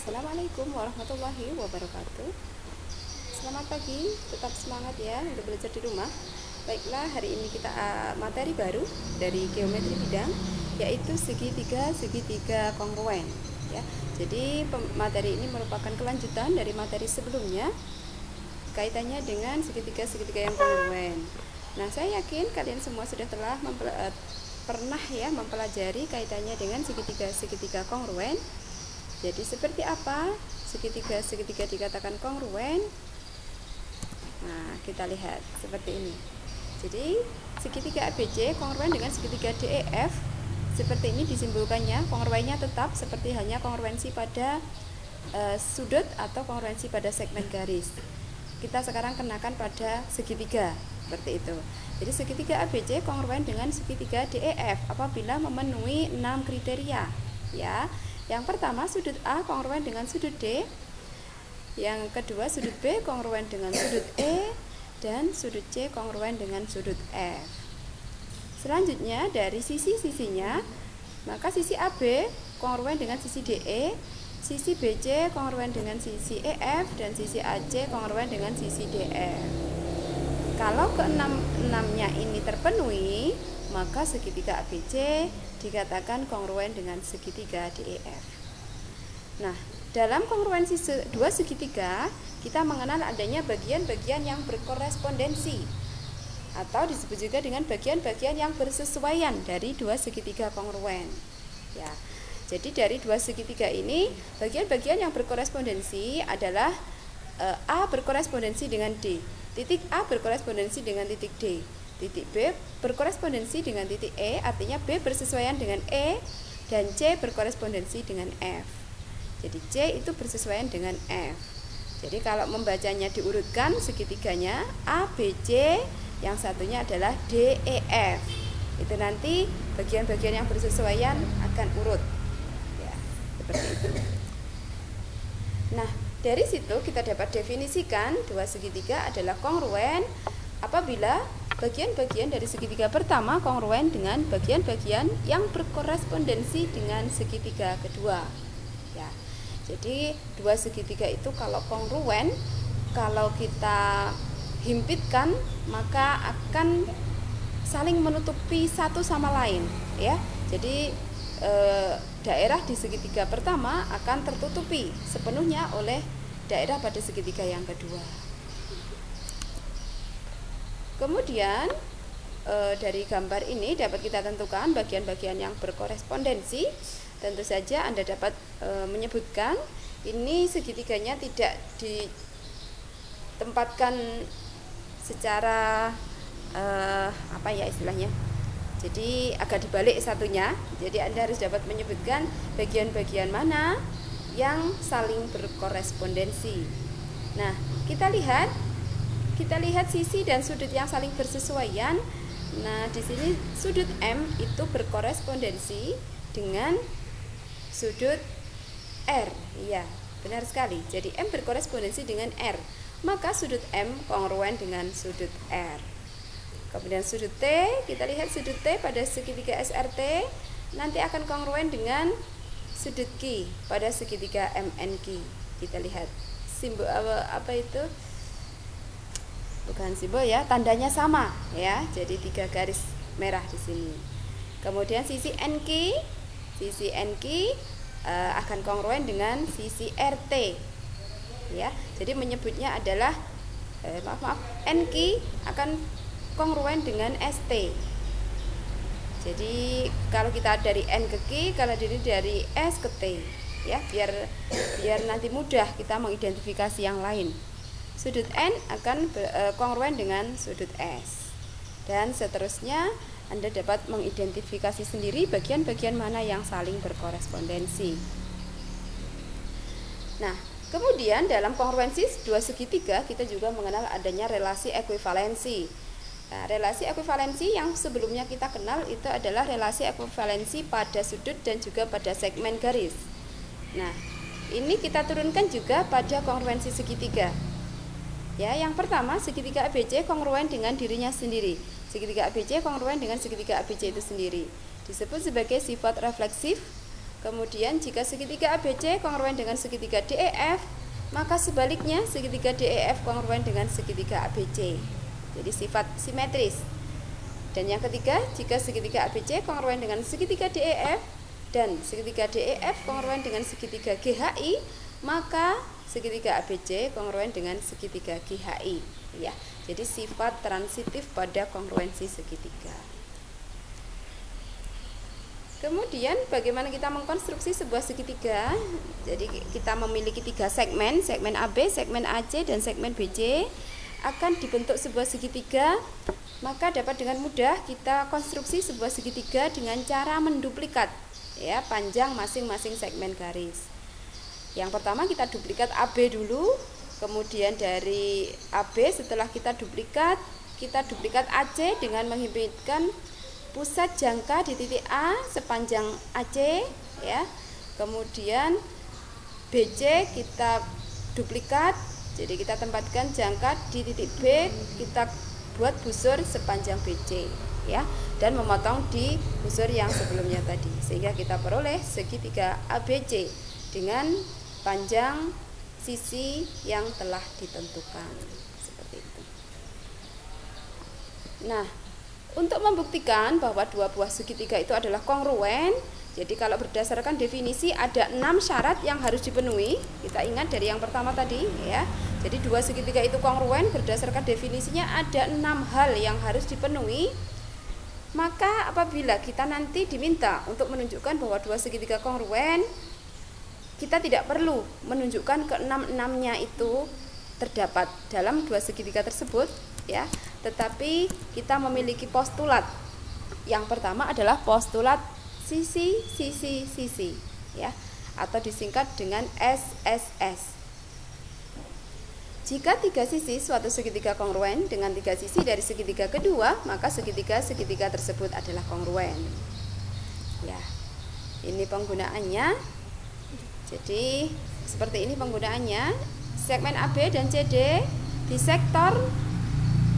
Assalamualaikum warahmatullahi wabarakatuh. Selamat pagi, tetap semangat ya untuk belajar di rumah. Baiklah, hari ini kita materi baru dari geometri bidang, yaitu segitiga kongruen ya. Jadi materi ini merupakan kelanjutan dari materi sebelumnya, kaitannya dengan segitiga yang kongruen. Nah, saya yakin kalian semua sudah pernah ya mempelajari kaitannya dengan segitiga kongruen. Jadi seperti apa segitiga dikatakan kongruen? Nah, kita lihat seperti ini. Jadi segitiga ABC kongruen dengan segitiga DEF. Seperti ini disimbolkannya, kongruennya tetap seperti hanya kongruensi pada sudut atau kongruensi pada segmen garis. Kita sekarang kenakan pada segitiga, seperti itu. Jadi segitiga ABC kongruen dengan segitiga DEF apabila memenuhi 6 kriteria, ya. Yang pertama, sudut A kongruen dengan sudut D. Yang kedua, sudut B kongruen dengan sudut E. Dan sudut C kongruen dengan sudut F. Selanjutnya, dari sisi-sisinya, maka sisi AB kongruen dengan sisi DE, sisi BC kongruen dengan sisi EF, dan sisi AC kongruen dengan sisi DF. Kalau keenam-enamnya ini terpenuhi, maka segitiga ABC dikatakan kongruen dengan segitiga DEF. Nah, dalam kongruensi dua segitiga, kita mengenal adanya bagian-bagian yang berkorespondensi atau disebut juga dengan bagian-bagian yang bersesuaian dari dua segitiga kongruen. Ya. Jadi dari dua segitiga ini, bagian-bagian yang berkorespondensi adalah A berkorespondensi dengan D, titik A berkorespondensi dengan titik D, titik B berkorespondensi dengan titik E, artinya B bersesuaian dengan E, dan C berkorespondensi dengan F. Jadi C itu bersesuaian dengan F. Jadi kalau membacanya diurutkan segitiganya A, B, C, yang satunya adalah D, E, F. Itu nanti bagian-bagian yang bersesuaian akan urut. Ya, seperti itu. Nah, dari situ kita dapat definisikan dua segitiga adalah kongruen apabila bagian-bagian dari segitiga pertama kongruen dengan bagian-bagian yang berkorespondensi dengan segitiga kedua. Ya. Jadi dua segitiga itu kalau kongruen, kalau kita himpitkan maka akan saling menutupi satu sama lain, ya. Jadi daerah di segitiga pertama akan tertutupi sepenuhnya oleh daerah pada segitiga yang kedua. Kemudian dari gambar ini dapat kita tentukan bagian-bagian yang berkorespondensi. Tentu saja Anda dapat menyebutkan ini segitiganya tidak ditempatkan secara apa ya istilahnya. Jadi agak dibalik satunya. Jadi Anda harus dapat menyebutkan bagian-bagian mana yang saling berkorespondensi. Nah, kita lihat sisi dan sudut yang saling bersesuaian. Nah, di sini sudut M itu berkorespondensi dengan sudut R. Iya, benar sekali. Jadi M berkorespondensi dengan R. Maka sudut M kongruen dengan sudut R. Kemudian sudut T, kita lihat sudut T pada segitiga SRT nanti akan kongruen dengan sudut Q pada segitiga MNQ. Kita lihat simbol apa itu? Bukan simbol ya, tandanya sama ya. Jadi 3 garis merah di sini. Kemudian sisi NQ akan kongruen dengan sisi RT. Ya. Jadi menyebutnya adalah NQ akan kongruen dengan ST. Jadi kalau kita dari N ke Q, kalau dari S ke T, ya biar nanti mudah kita mengidentifikasi yang lain. Sudut N akan kongruen dengan sudut S. Dan seterusnya Anda dapat mengidentifikasi sendiri bagian-bagian mana yang saling berkorespondensi. Nah, kemudian dalam kongruensi dua segitiga kita juga mengenal adanya relasi ekuivalensi. Nah, relasi ekuivalensi yang sebelumnya kita kenal itu adalah relasi ekuivalensi pada sudut dan juga pada segmen garis. Nah, ini kita turunkan juga pada kongruensi segitiga. Ya, yang pertama segitiga ABC kongruen dengan dirinya sendiri. Segitiga ABC kongruen dengan segitiga ABC itu sendiri. Disebut sebagai sifat refleksif Kemudian jika segitiga ABC kongruen dengan segitiga DEF, maka sebaliknya segitiga DEF kongruen dengan segitiga ABC. Jadi sifat simetris. Dan yang ketiga, jika segitiga ABC kongruen dengan segitiga DEF dan segitiga DEF kongruen dengan segitiga GHI, maka segitiga ABC kongruen dengan segitiga GHI, ya. Jadi sifat transitif pada kongruensi segitiga. Kemudian bagaimana kita mengkonstruksi sebuah segitiga? Jadi kita memiliki 3 segmen, segmen AB, segmen AC, dan segmen BC akan dibentuk sebuah segitiga. Maka dapat dengan mudah kita konstruksi sebuah segitiga dengan cara menduplikat, ya, panjang masing-masing segmen garis. Yang pertama kita duplikat AB dulu, kemudian dari AB setelah kita duplikat AC dengan menghimpunkan pusat jangka di titik A sepanjang AC, ya. Kemudian BC kita duplikat, jadi kita tempatkan jangka di titik B, kita buat busur sepanjang BC, ya, dan memotong di busur yang sebelumnya tadi, sehingga kita peroleh segitiga ABC dengan panjang sisi yang telah ditentukan, seperti itu. Nah, untuk membuktikan bahwa dua buah segitiga itu adalah kongruen, jadi kalau berdasarkan definisi ada 6 syarat yang harus dipenuhi. Kita ingat dari yang pertama tadi, ya. Jadi dua segitiga itu kongruen, berdasarkan definisinya ada 6 hal yang harus dipenuhi. Maka apabila kita nanti diminta untuk menunjukkan bahwa dua segitiga kongruen, kita tidak perlu menunjukkan ke-6-6-nya itu terdapat dalam dua segitiga tersebut, ya, tetapi kita memiliki postulat. Yang pertama adalah postulat sisi, ya, atau disingkat dengan SSS. Jika 3 sisi suatu segitiga kongruen dengan 3 sisi dari segitiga kedua, maka segitiga tersebut adalah kongruen. Ya, ini penggunaannya. Jadi seperti ini penggunaannya. Segmen AB dan CD bisektor,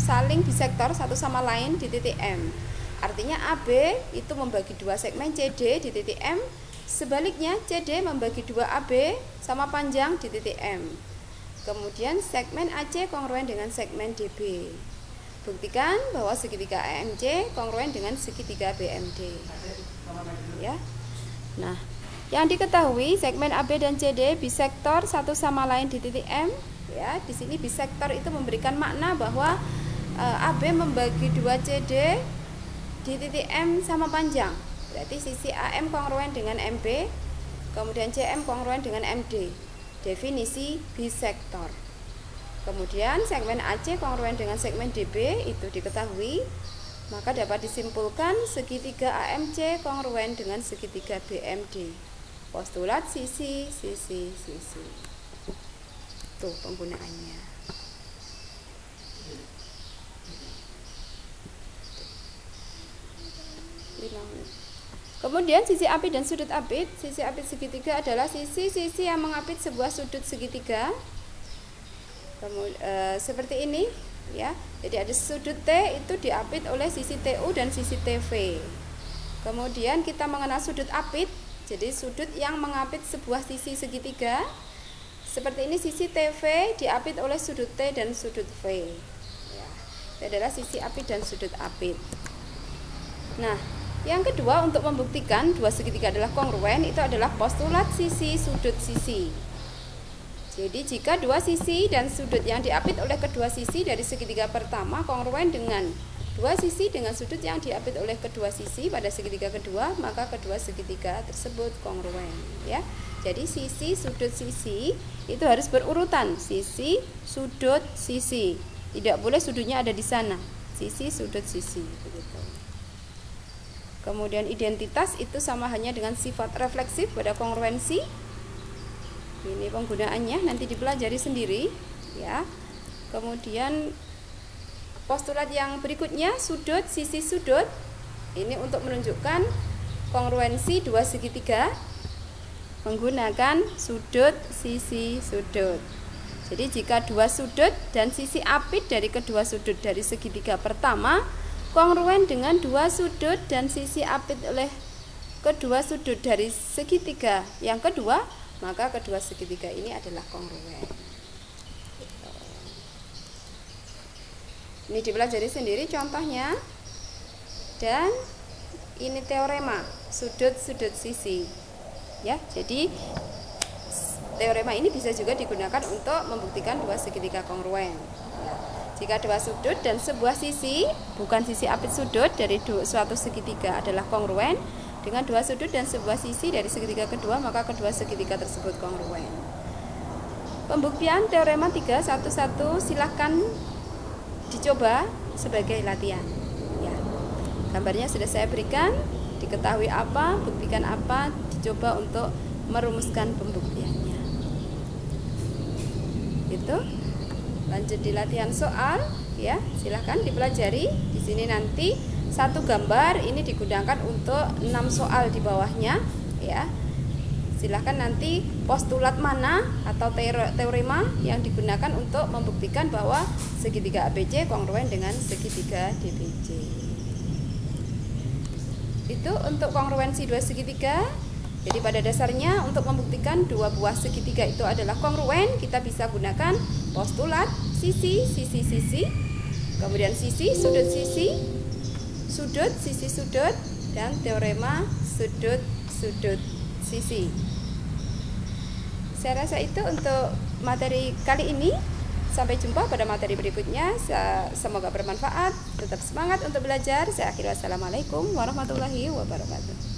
saling bisektor satu sama lain di titik M. Artinya AB itu membagi 2 segmen CD di titik M. Sebaliknya CD membagi 2 AB sama panjang di titik M. Kemudian segmen AC kongruen dengan segmen DB. Buktikan bahwa segitiga AMC kongruen dengan segitiga BMD. Ya. Nah, yang diketahui segmen AB dan CD bisektor satu sama lain di titik M, ya. Di sini bisektor itu memberikan makna bahwa AB membagi 2 CD di titik M sama panjang. Berarti sisi AM kongruen dengan MP, kemudian CM kongruen dengan MD. Definisi bisektor. Kemudian segmen AC kongruen dengan segmen DB itu diketahui, maka dapat disimpulkan segitiga AMC kongruen dengan segitiga BMD. Postulat sisi. Tuh penggunaannya. Kemudian sisi apit dan sudut apit. Sisi apit segitiga adalah sisi-sisi yang mengapit sebuah sudut segitiga. Seperti ini, ya. Jadi ada sudut T itu diapit oleh sisi TU dan sisi TV. Kemudian kita mengenal sudut apit. Jadi sudut yang mengapit sebuah sisi segitiga. Seperti ini sisi TV diapit oleh sudut T dan sudut V. Ya. Itu adalah sisi apit dan sudut apit. Nah, yang kedua, untuk membuktikan dua segitiga adalah kongruen, itu adalah postulat sisi sudut sisi. Jadi jika dua sisi dan sudut yang diapit oleh kedua sisi dari segitiga pertama kongruen dengan dua sisi dengan sudut yang diapit oleh kedua sisi pada segitiga kedua, maka kedua segitiga tersebut kongruen, ya. Jadi sisi sudut sisi itu harus berurutan, sisi sudut sisi. Tidak boleh sudutnya ada di sana. Sisi sudut sisi, begitu. Kemudian identitas itu sama hanya dengan sifat refleksif pada kongruensi. Ini penggunaannya nanti dipelajari sendiri, ya. Kemudian postulat yang berikutnya sudut sisi sudut. Ini untuk menunjukkan kongruensi dua segitiga menggunakan sudut sisi sudut. Jadi jika dua sudut dan sisi apit dari kedua sudut dari segitiga pertama kongruen dengan dua sudut dan sisi apit oleh kedua sudut dari segitiga yang kedua, maka kedua segitiga ini adalah kongruen. Ini dipelajari sendiri contohnya. Dan ini teorema sudut-sudut sisi. Ya, jadi teorema ini bisa juga digunakan untuk membuktikan dua segitiga kongruen. Ya, jika dua sudut dan sebuah sisi, bukan sisi apit sudut dari suatu segitiga adalah kongruen dengan dua sudut dan sebuah sisi dari segitiga kedua, maka kedua segitiga tersebut kongruen. Pembuktian teorema 311 silahkan dicoba sebagai latihan. Ya, gambarnya sudah saya berikan, diketahui apa, buktikan apa, dicoba untuk merumuskan pembuktiannya. Itu. Lanjut di latihan soal, ya, silahkan dipelajari. Di sini nanti satu gambar ini digunakan untuk 6 soal di bawahnya, ya. Silahkan nanti postulat mana atau teorema yang digunakan untuk membuktikan bahwa segitiga ABC kongruen dengan segitiga DBC. Itu untuk kongruensi dua segitiga. Jadi pada dasarnya untuk membuktikan dua buah segitiga itu adalah kongruen, kita bisa gunakan postulat sisi, kemudian sisi, sudut, dan teorema sudut sisi. Saya rasa itu untuk materi kali ini. Sampai jumpa pada materi berikutnya. Semoga bermanfaat. Tetap semangat untuk belajar. Saya akhiri. Wassalamualaikum warahmatullahi wabarakatuh.